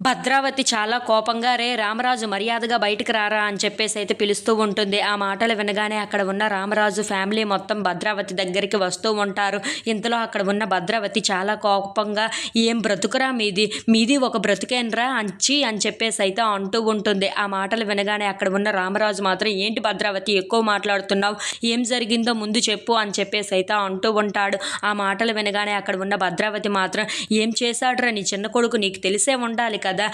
భద్రావతి చాలా కోపంగా రే రామరాజు మర్యాదగా బయటికి రారా అని చెప్పేసి అయితే పిలుస్తూ ఉంటుంది. ఆ మాటలు వినగానే అక్కడ ఉన్న రామరాజు ఫ్యామిలీ మొత్తం భద్రావతి దగ్గరికి వస్తూ ఉంటారు. ఇంతలో అక్కడ ఉన్న భద్రావతి చాలా కోపంగా ఏం బ్రతుకురా మీది, మీది ఒక బ్రతుకేనరా అని చెప్పేసి అయితే అంటూ ఉంటుంది. ఆ మాటలు వినగానే అక్కడ ఉన్న రామరాజు మాత్రం ఏంటి భద్రావతి ఎక్కువ మాట్లాడుతున్నావు, ఏం జరిగిందో ముందు చెప్పు అని చెప్పేసి అయితే అంటూ ఉంటాడు. ఆ మాటలు వినగానే అక్కడ ఉన్న భద్రావతి మాత్రం ఏం చేశాడురా నీ చిన్న కొడుకు, నీకు తెలిసే ఉండాలి కదా,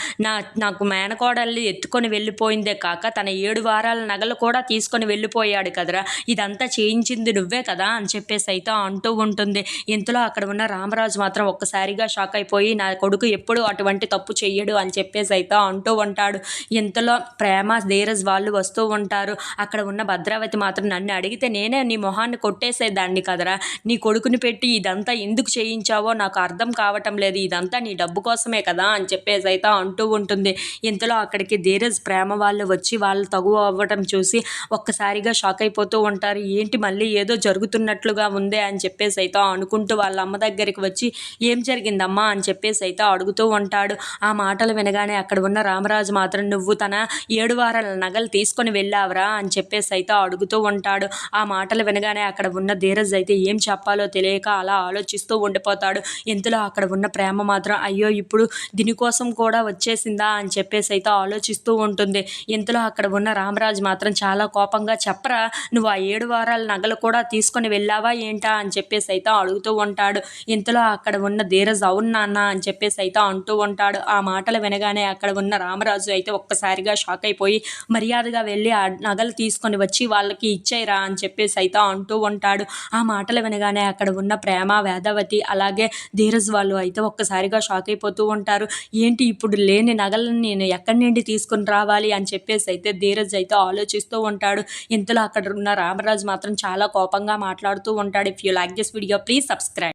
నాకు మేనకోడల్ని ఎత్తుకొని వెళ్ళిపోయిందే కాక తన 7 వారాల నగలు కూడా తీసుకొని వెళ్ళిపోయాడు కదరా, ఇదంతా చేయించింది నువ్వే కదా అని చెప్పేసి అయితే అంటూ ఉంటుంది. ఇంతలో అక్కడ ఉన్న రామరాజు మాత్రం ఒక్కసారిగా షాక్ అయిపోయి నా కొడుకు ఎప్పుడు అటువంటి తప్పు చెయ్యడు అని చెప్పేసి అయితే అంటూ ఉంటాడు. ఇంతలో ప్రేమ ధీరజ్ వాళ్ళు వస్తూ ఉంటారు. అక్కడ ఉన్న భద్రావతి మాత్రం నన్ను అడిగితే నేనే నీ మొహాన్ని కొట్టేసేదాన్ని కదరా, నీ కొడుకుని పెట్టి ఇదంతా ఎందుకు చేయించావో నాకు అర్థం కావటం లేదు, ఇదంతా నీ డబ్బు కోసమే కదా అని చెప్పేసి అయితే అంటూ ఉంటుంది. ఇంతలో అక్కడికి ధీరజ్ ప్రేమ వాళ్ళు వచ్చి వాళ్ళు తగువ అవ్వటం చూసి ఒక్కసారిగా షాక్ అయిపోతూ ఉంటారు. ఏంటి మళ్ళీ ఏదో జరుగుతున్నట్లుగా ఉందే అని చెప్పేసి అయితే అనుకుంటూ వాళ్ళ అమ్మ దగ్గరికి వచ్చి ఏం జరిగిందమ్మా అని చెప్పేసి అయితే అడుగుతూ ఉంటాడు. ఆ మాటలు వినగానే అక్కడ ఉన్న రామరాజు మాత్రం నువ్వు తన 7 వారాల నగలు తీసుకొని వెళ్ళావరా అని చెప్పేసి అయితే అడుగుతూ ఉంటాడు. ఆ మాటలు వినగానే అక్కడ ఉన్న ధీరజ్ అయితే ఏం చెప్పాలో తెలియక అలా ఆలోచిస్తూ ఉండిపోతాడు. ఇంతలో అక్కడ ఉన్న ప్రేమ మాత్రం అయ్యో ఇప్పుడు దీనికోసం కూడా వచ్చేసిందా అని చెప్పేసి అయితే ఆలోచిస్తూ ఉంటుంది. ఇంతలో అక్కడ ఉన్న రామరాజు మాత్రం చాలా కోపంగా చెప్పరా, నువ్వు ఆ 7 వారాల నగలు కూడా తీసుకొని వెళ్ళావా ఏంటా అని చెప్పేసి అయితే అడుగుతూ ఉంటాడు. ఇంతలో అక్కడ ఉన్న ధీరజ్ అవును నాన్న అని చెప్పేసి అయితే అంటూ ఉంటాడు. ఆ మాటలు వినగానే అక్కడ ఉన్న రామరాజు అయితే ఒక్కసారిగా షాక్ అయిపోయి మర్యాదగా వెళ్ళి ఆ నగలు తీసుకొని వచ్చి వాళ్ళకి ఇచ్చేయరా అని చెప్పేసి అయితే అంటూ ఉంటాడు. ఆ మాటలు వినగానే అక్కడ ఉన్న ప్రేమ, వేదవతి అలాగే ధీరజ్ వాళ్ళు అయితే ఒక్కసారిగా షాక్ అయిపోతూ ఉంటారు. ఏంటి ఇప్పుడు లేని నగలను నేను ఎక్కడి నుండి తీసుకుని రావాలి అని చెప్పేసి అయితే ధీరజ్ అయితే ఆలోచిస్తూ ఉంటాడు. ఇంతలో అక్కడ ఉన్న రామరాజు మాత్రం చాలా కోపంగా మాట్లాడుతూ ఉంటాడు. If you like this video please subscribe.